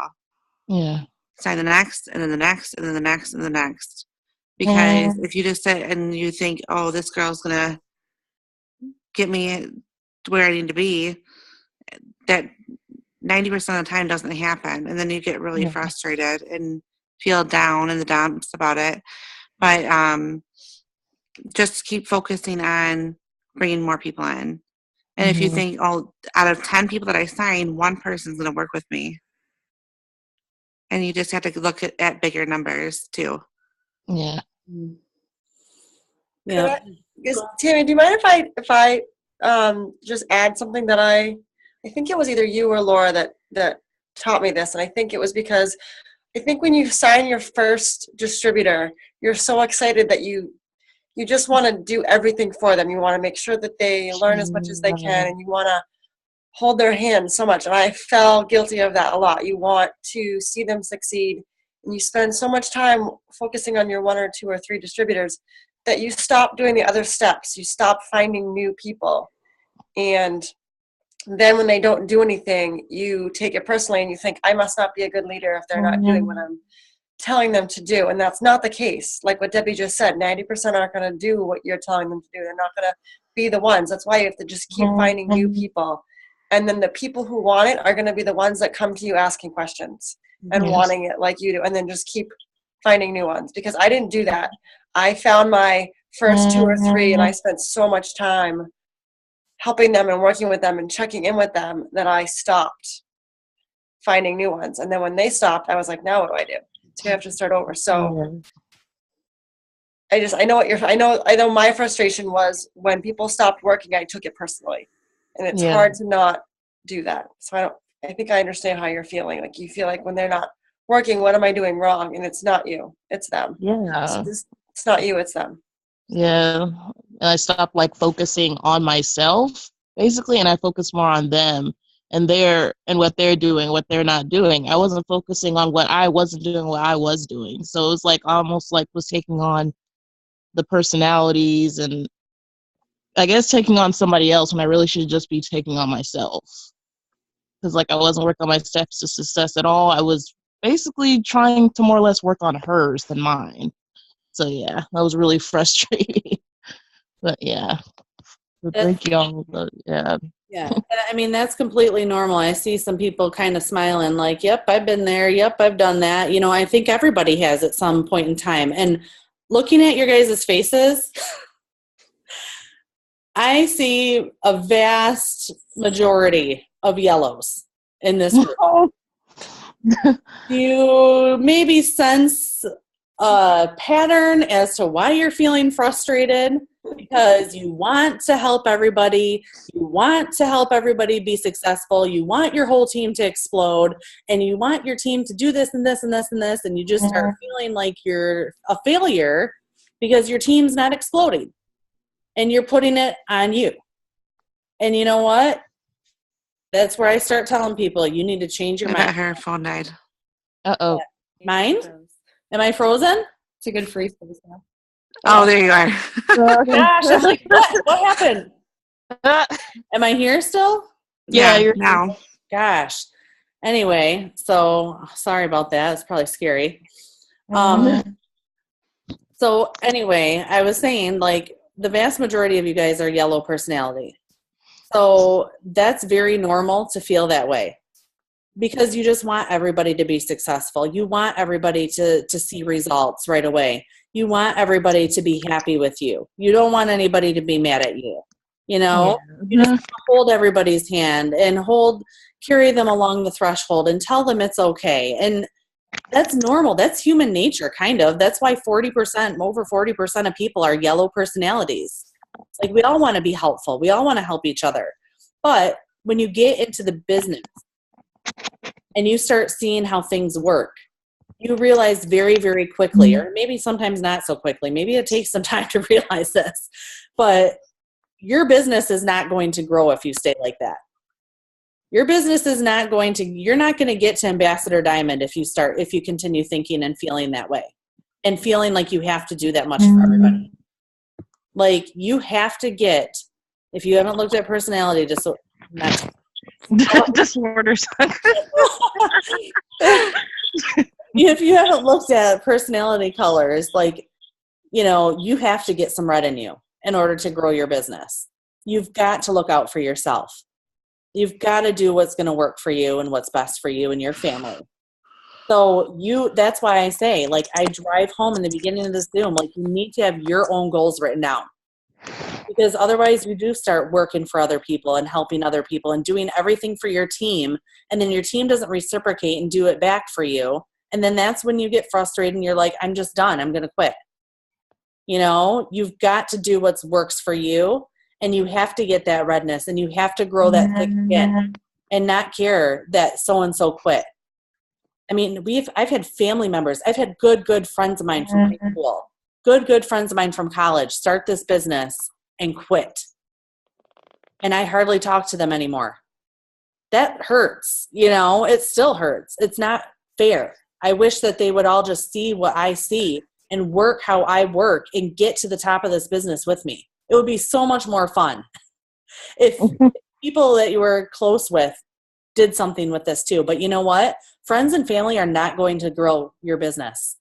Yeah. Sign the next, and then the next, and then the next, and the next. Because if you just sit and you think, oh, this girl's going to get me to where I need to be, that 90% of the time doesn't happen. And then you get really frustrated and feel down in the dumps about it. But just keep focusing on bringing more people in. And if you think, oh, out of 10 people that I sign, one person's going to work with me. And you just have to look at bigger numbers too. Yeah. Yeah. Tammy, do you mind if I just add something that I think it was either you or Laura that taught me this, and I think it was because I think when you sign your first distributor, you're so excited that you just want to do everything for them. You want to make sure that they learn as much as they can, and you want to hold their hand so much. And I fell guilty of that a lot. You want to see them succeed, and you spend so much time focusing on your 1 or 2 or 3 distributors that you stop doing the other steps. You stop finding new people. And then when they don't do anything, you take it personally and you think, I must not be a good leader if they're not doing what I'm telling them to do. And that's not the case. Like what Debbie just said, 90% aren't going to do what you're telling them to do. They're not going to be the ones. That's why you have to just keep finding new people. And then the people who want it are going to be the ones that come to you asking questions and wanting it like you do. And then just keep finding new ones. Because I didn't do that. I found my first 2 or 3 and I spent so much time helping them and working with them and checking in with them that I stopped finding new ones. And then when they stopped, I was like, now what do I do? So you have to start over. So I know my frustration was when people stopped working, I took it personally. And it's hard to not do that. So I think I understand how you're feeling. Like you feel like when they're not working, what am I doing wrong? And it's not you, it's them. Yeah. So it's not you, it's them. Yeah. And I stopped like focusing on myself basically, and I focused more on them and what they're doing, what they're not doing. I wasn't focusing on what I wasn't doing, what I was doing. So it was like almost like was taking on the personalities and I guess taking on somebody else when I really should just be taking on myself. Because like I wasn't working on my steps to success at all. I was basically trying to more or less work on hers than mine. So yeah, that was really frustrating. But yeah, thank y'all. Yeah. Yeah. I mean, that's completely normal. I see some people kind of smiling like, yep, I've been there. Yep, I've done that. You know, I think everybody has at some point in time. And looking at your guys' faces, I see a vast majority of yellows in this group. You maybe sense a pattern as to why you're feeling frustrated because you want to help everybody. You want to help everybody be successful. You want your whole team to explode and you want your team to do this and this and this and this. And you just start feeling like you're a failure because your team's not exploding and you're putting it on you. And you know what? That's where I start telling people you need to change your I mind. bet her phone died. Uh-oh. Mind? Am I frozen? It's a good freeze space now. Oh, there you are. Gosh, I'm like, what happened? Am I here still? Yeah, you're now. Gosh. Anyway, so sorry about that. It's probably scary. So anyway, I was saying like the vast majority of you guys are yellow personality. So that's very normal to feel that way because you just want everybody to be successful. You want everybody to see results right away. You want everybody to be happy with you. You don't want anybody to be mad at you. You know, you just want to hold everybody's hand and carry them along the threshold and tell them it's okay. And that's normal. That's human nature, kind of. That's why over 40% of people are yellow personalities. Like we all want to be helpful. We all want to help each other. But when you get into the business and you start seeing how things work, you realize very, very quickly, or maybe sometimes not so quickly, maybe it takes some time to realize this, but your business is not going to grow if you stay like that. Your business is not going to, you're not going to get to Ambassador Diamond if you continue thinking and feeling that way and feeling like you have to do that much for everybody. Like you have to get, if you haven't looked at personality disorders. If you haven't looked at personality colors, like you have to get some red in you in order to grow your business. You've got to look out for yourself. You've got to do what's going to work for you and what's best for you and your family. So that's why I say, like, I drive home in the beginning of this Zoom, like, you need to have your own goals written down, because otherwise you do start working for other people and helping other people and doing everything for your team. And then your team doesn't reciprocate and do it back for you. And then that's when you get frustrated and you're like, I'm just done. I'm going to quit. You've got to do what works for you, and you have to get that redness, and you have to grow that thick skin and not care that so-and-so quit. I mean, I've had family members. I've had good friends of mine from high school, good friends of mine from college start this business and quit. And I hardly talk to them anymore. That hurts. It still hurts. It's not fair. I wish that they would all just see what I see and work how I work and get to the top of this business with me. It would be so much more fun if people that you were close with did something with this too. But you know what? Friends and family are not going to grow your business.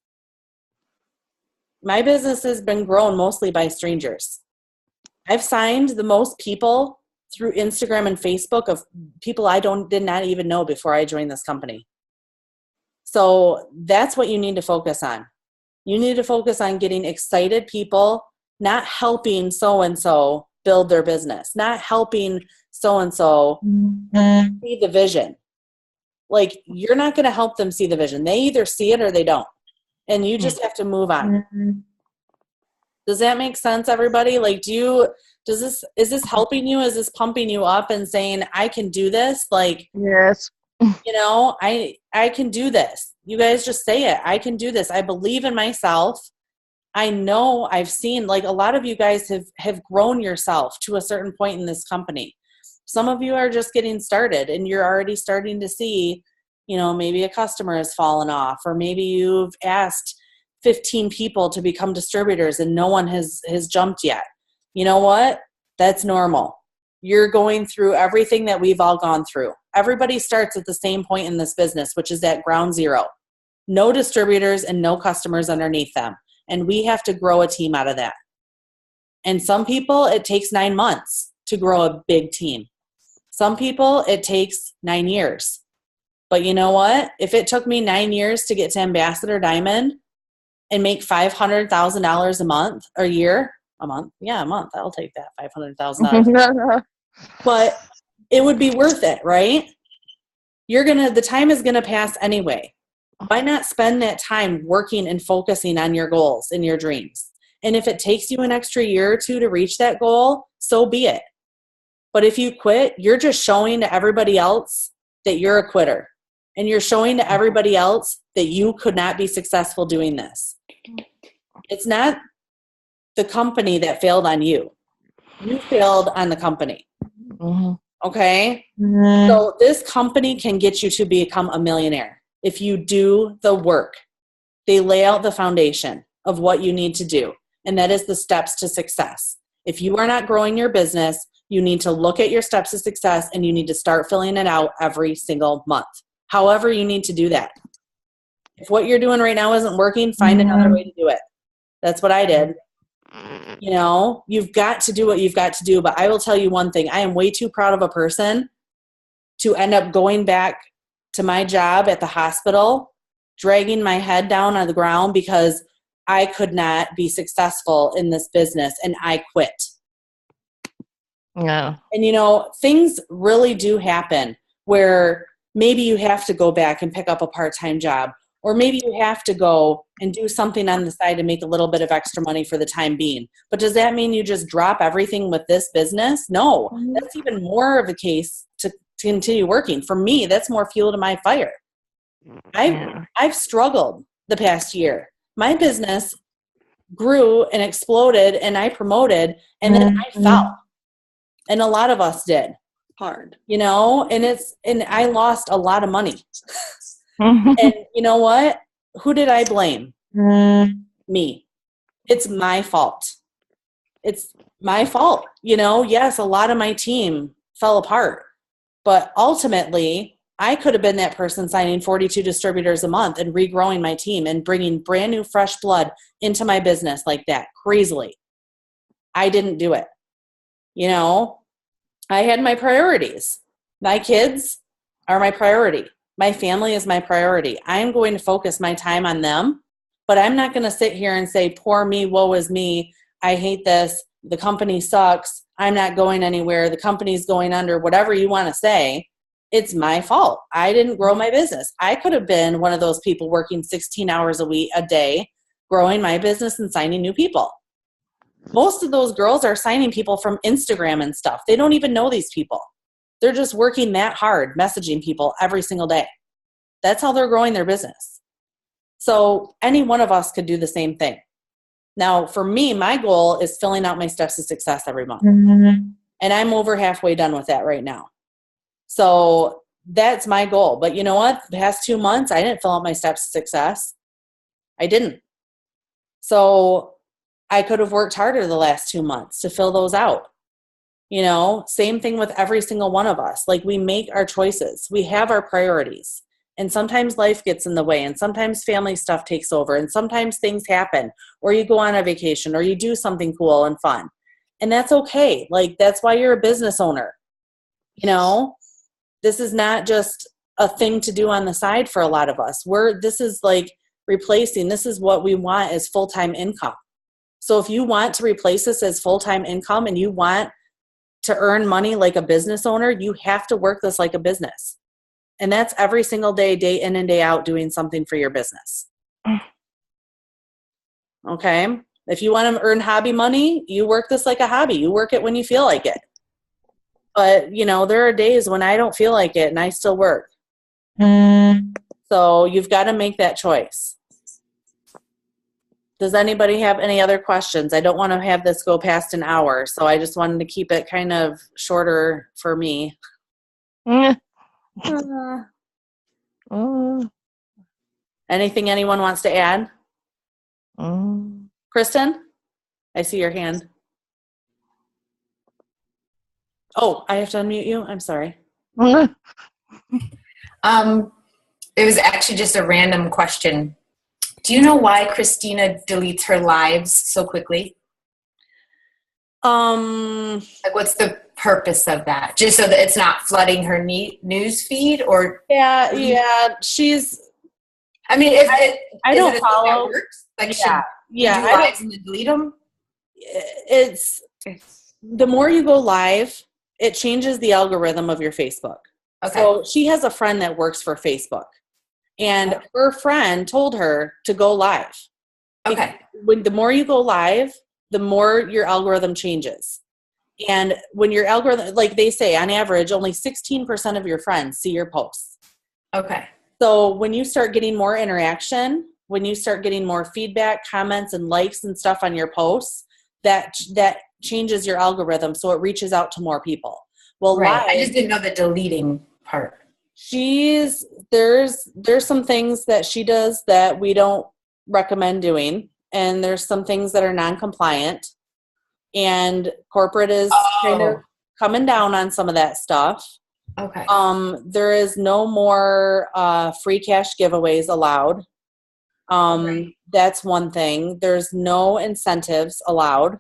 My business has been grown mostly by strangers. I've signed the most people through Instagram and Facebook of people I did not even know before I joined this company. So that's what you need to focus on. You need to focus on getting excited people, not helping so-and-so build their business, not helping so-and-so see the vision. Like, you're not going to help them see the vision. They either see it or they don't. And you just have to move on. Does that make sense, everybody? Like, is this helping you? Is this pumping you up and saying, I can do this? Like, Yes. I can do this. You guys just say it. I can do this. I believe in myself. I know I've seen, like, a lot of you guys have grown yourself to a certain point in this company. Some of you are just getting started and you're already starting to see, maybe a customer has fallen off, or maybe you've asked 15 people to become distributors and no one has jumped yet. You know what? That's normal. You're going through everything that we've all gone through. Everybody starts at the same point in this business, which is at ground zero. No distributors and no customers underneath them. And we have to grow a team out of that. And some people, it takes 9 months to grow a big team. Some people, it takes 9 years. But you know what? If it took me 9 years to get to Ambassador Diamond and make $500,000 a month, or a month. Yeah, a month. I'll take that, $500,000. But it would be worth it, right? The time is gonna pass anyway. Why not spend that time working and focusing on your goals and your dreams? And if it takes you an extra year or two to reach that goal, so be it. But if you quit, you're just showing to everybody else that you're a quitter. And you're showing to everybody else that you could not be successful doing this. It's not the company that failed on you. You failed on the company. Mm-hmm. Okay? So this company can get you to become a millionaire if you do the work. They lay out the foundation of what you need to do, and that is the steps to success. If you are not growing your business, you need to look at your steps to success, and you need to start filling it out every single month. However you need to do that. If what you're doing right now isn't working, find another way to do it. That's what I did. You've got to do what you've got to do. But I will tell you one thing. I am way too proud of a person to end up going back to my job at the hospital, dragging my head down on the ground because I could not be successful in this business and I quit. Yeah. And things really do happen where maybe you have to go back and pick up a part-time job, or maybe you have to go and do something on the side to make a little bit of extra money for the time being. But does that mean you just drop everything with this business? No, that's even more of a case to continue working. For me, that's more fuel to my fire. I've struggled the past year. My business grew and exploded and I promoted, and then I fell. And a lot of us did. Hard. And I lost a lot of money. And you know what? Who did I blame? Me. It's my fault. It's my fault. Yes, a lot of my team fell apart. But ultimately, I could have been that person signing 42 distributors a month and regrowing my team and bringing brand new fresh blood into my business like that crazily. I didn't do it. You know, I had my priorities. My kids are my priority. My family is my priority. I'm going to focus my time on them, but I'm not going to sit here and say, poor me, woe is me. I hate this. The company sucks. I'm not going anywhere. The company's going under, whatever you want to say. It's my fault. I didn't grow my business. I could have been one of those people working 16 hours a day, growing my business and signing new people. Most of those girls are signing people from Instagram and stuff. They don't even know these people. They're just working that hard, messaging people every single day. That's how they're growing their business. So any one of us could do the same thing. Now, for me, my goal is filling out my steps to success every month. And I'm over halfway done with that right now. So that's my goal. But you know what? The past 2 months, I didn't fill out my steps to success. I didn't. So I could have worked harder the last 2 months to fill those out. You know, same thing with every single one of us. Like, we make our choices. We have our priorities. And sometimes life gets in the way, and sometimes family stuff takes over, and sometimes things happen, or you go on a vacation, or you do something cool and fun. And that's okay. Like, that's why you're a business owner. You know, this is not just a thing to do on the side for a lot of us. This is like replacing, this is what we want as full-time income. So if you want to replace this as full-time income and you want to earn money like a business owner, you have to work this like a business. And that's every single day, day in and day out, doing something for your business. Okay? If you want to earn hobby money, you work this like a hobby. You work it when you feel like it. But, you know, there are days when I don't feel like it and I still work. So you've got to make that choice. Does anybody have any other questions? I don't want to have this go past an hour, so I just wanted to keep it kind of shorter for me. Anything anyone wants to add? Kristen? I see your hand. Oh, I have to unmute you? I'm sorry. It was actually just a random question. Do you know why Christina deletes her lives so quickly? Like, what's the purpose of that? Just so that it's not flooding her news feed, or? Yeah. She's. I mean, I don't follow. That works? Like, yeah. Do lives and then delete them? It's the more you go live, it changes the algorithm of your Facebook. Okay. So she has a friend that works for Facebook. And her friend told her to go live. Okay. The more you go live, the more your algorithm changes. And when your algorithm, like they say, on average, only 16% of your friends see your posts. Okay. So when you start getting more interaction, when you start getting more feedback, comments, and likes and stuff on your posts, that changes your algorithm so it reaches out to more people. Well, right. live, I just didn't know the deleting part. There's some things that she does that we don't recommend doing, and there's some things that are non-compliant, and corporate is kind of coming down on some of that stuff. Okay. There is no more free cash giveaways allowed. Right. That's one thing. There's no incentives allowed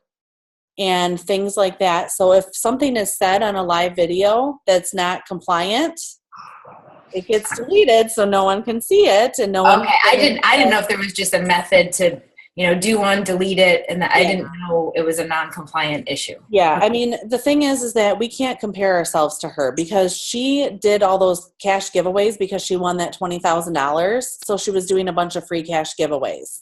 and things like that. So if something is said on a live video that's not compliant, it gets deleted so no one can see it, and no one. Okay, I didn't know if there was just a method to, do one, delete it, and I didn't know it was a non-compliant issue. Yeah, I mean, the thing is that we can't compare ourselves to her because she did all those cash giveaways because she won that $20,000. So she was doing a bunch of free cash giveaways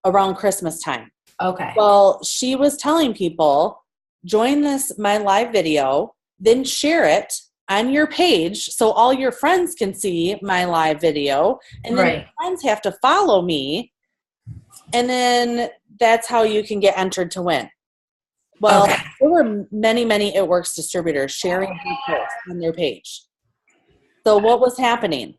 around Christmas time. Okay. Well, she was telling people, join my live video, then share it on your page so all your friends can see my live video, and then your friends have to follow me, and then that's how you can get entered to win. Well, there were many, many It Works distributors sharing her posts on their page. So what was happening?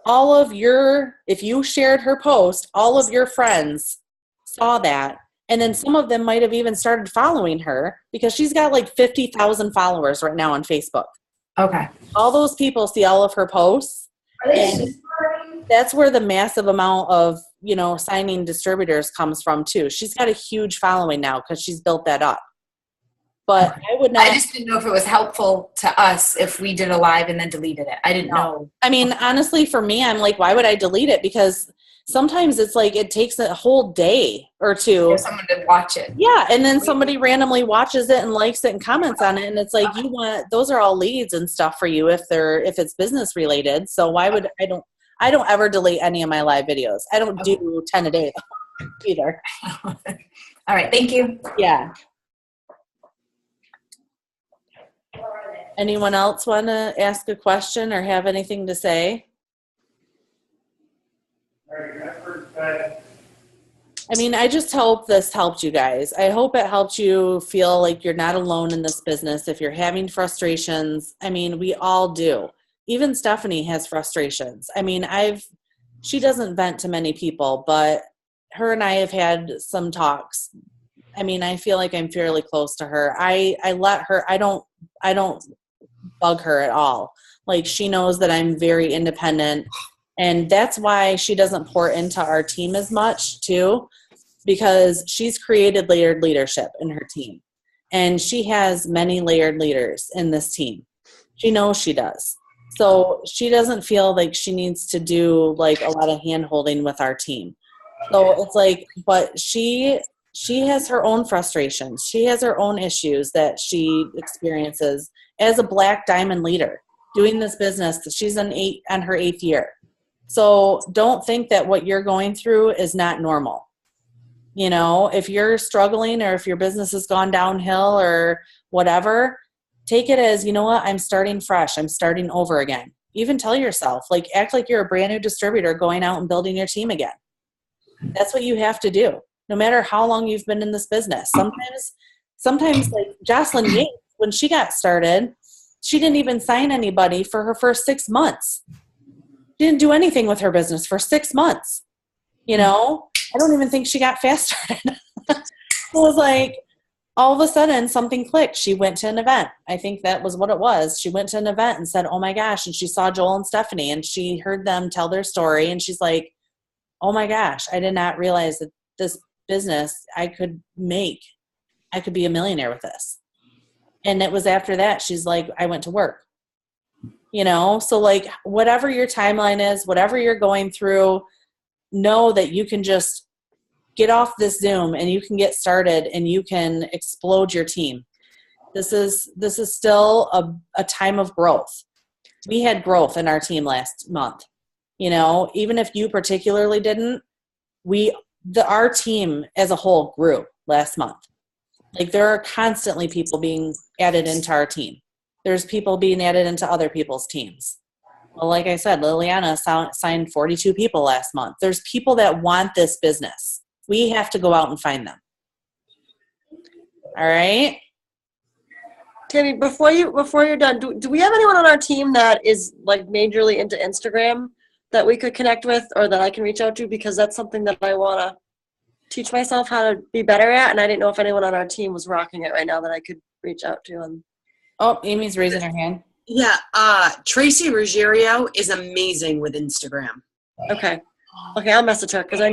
If you shared her post, all of your friends saw that, and then some of them might have even started following her because she's got like 50,000 followers right now on Facebook. Okay. All those people see all of her posts, And that's where the massive amount of, signing distributors comes from too. She's got a huge following now because she's built that up. But I would not. I just didn't know if it was helpful to us if we did a live and then deleted it. I didn't know. I mean, honestly, for me, I'm like, why would I delete it? Because sometimes it's like it takes a whole day or two For someone to watch it. Yeah, and then somebody randomly watches it and likes it and comments on it, and it's like those are all leads and stuff for you if it's business related. So why would I don't ever delete any of my live videos. I don't do 10 a day either. All right, thank you. Yeah. Anyone else want to ask a question or have anything to say? I mean, I just hope this helped you guys. I hope it helped you feel like you're not alone in this business. If you're having frustrations, I mean, we all do. Even Stephanie has frustrations. I mean, she doesn't vent to many people, but her and I have had some talks. I mean, I feel like I'm fairly close to her. I let her, I don't bug her at all. Like, she knows that I'm very independent, and that's why she doesn't pour into our team as much too, because she's created layered leadership in her team, and she has many layered leaders in this team. She knows she does. So she doesn't feel like she needs to do like a lot of hand holding with our team. So it's like, but she has her own frustrations. She has her own issues that she experiences as a Black Diamond leader doing this business. She's on her 8th year. So don't think that what you're going through is not normal. If you're struggling or if your business has gone downhill or whatever, take it as, you know what, I'm starting fresh. I'm starting over again. Even tell yourself, like, act like you're a brand new distributor going out and building your team again. That's what you have to do, no matter how long you've been in this business. Sometimes like Jocelyn Yates, when she got started, she didn't even sign anybody for her first 6 months. She didn't do anything with her business for 6 months. I don't even think she got fast started. It was like, all of a sudden something clicked. She went to an event. I think that was what it was. She went to an event and said, oh my gosh. And she saw Joel and Stephanie and she heard them tell their story. And she's like, oh my gosh, I did not realize that this business I could be a millionaire with this. And it was after that, she's like, I went to work. So like, whatever your timeline is, whatever you're going through, know that you can just get off this Zoom and you can get started and you can explode your team. This is still a time of growth. We had growth in our team last month. Even if you particularly didn't, our team as a whole grew last month. Like, there are constantly people being added into our team. There's people being added into other people's teams. Well, like I said, Liliana signed 42 people last month. There's people that want this business. We have to go out and find them. All right. Tammy, before you're done, do we have anyone on our team that is like majorly into Instagram that we could connect with or that I can reach out to? Because that's something that I want to teach myself how to be better at. And I didn't know if anyone on our team was rocking it right now that I could reach out to. Oh, Amy's raising her hand. Yeah. Tracy Ruggiero is amazing with Instagram. Okay, I'll message her because I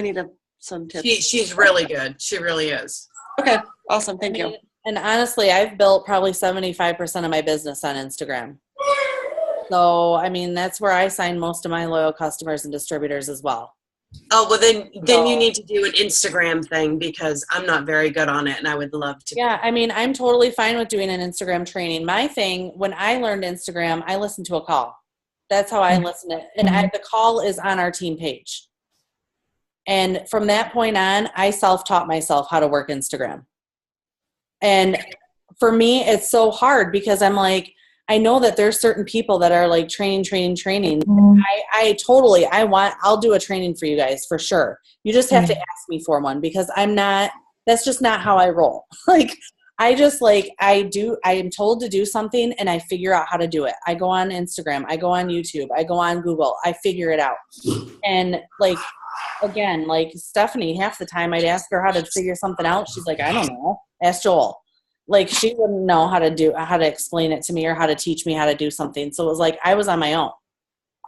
need some tips. She's really good. She really is. Okay, awesome. Thank you. And honestly, I've built probably 75% of my business on Instagram. So, I mean, that's where I sign most of my loyal customers and distributors as well. Oh, well, then you need to do an Instagram thing because I'm not very good on it and I would love to. Yeah, I mean, I'm totally fine with doing an Instagram training. My thing, when I learned Instagram, I listened to a call. That's how I listen to it. And the call is on our team page. And from that point on, I self-taught myself how to work Instagram. And for me, it's so hard because I'm like, I know that there's certain people that are like training. I'll do a training for you guys for sure. You just have to ask me for one because that's just not how I roll. Like, I am told to do something and I figure out how to do it. I go on Instagram, I go on YouTube, I go on Google, I figure it out. And like, again, like Stephanie, half the time I'd ask her how to figure something out. She's like, I don't know. Ask Joel. Like, she wouldn't know how to explain it to me or how to teach me how to do something. So it was like, I was on my own.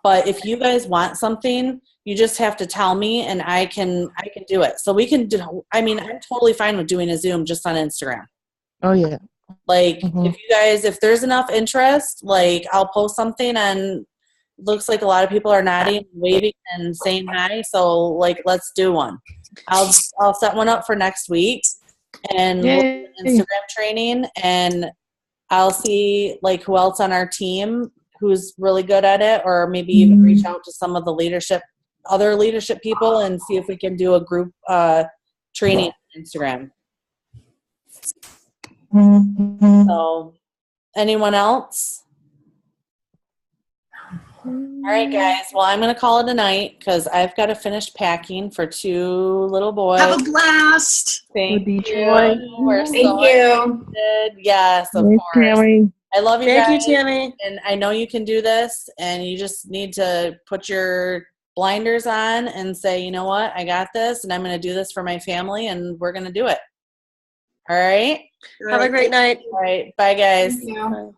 But if you guys want something, you just have to tell me and I can do it. So we can do, I mean, I'm totally fine with doing a Zoom just on Instagram. Oh yeah. Like Mhm. if you guys, if there's enough interest, like I'll post something and looks like a lot of people are nodding, waving and saying hi. So like, let's do one. I'll set one up for next week and we'll do Yay. an Instagram training, and I'll see like who else on our team who's really good at it, or maybe even reach out to some of the other leadership people and see if we can do a group training on Instagram. Mhm. So anyone else? All right, guys. Well, I'm going to call it a night because I've got to finish packing for 2 little boys. Have a blast. Thank Detroit. you. We're Thank so you. excited. Yes, of Thanks, course. Tammy. I love you Thank guys. you, Tammy. And I know you can do this, and you just need to put your blinders on and say, you know what, I got this, and I'm going to do this for my family, and we're going to do it. All right? Have a great night. All right. Bye, guys. Thank you.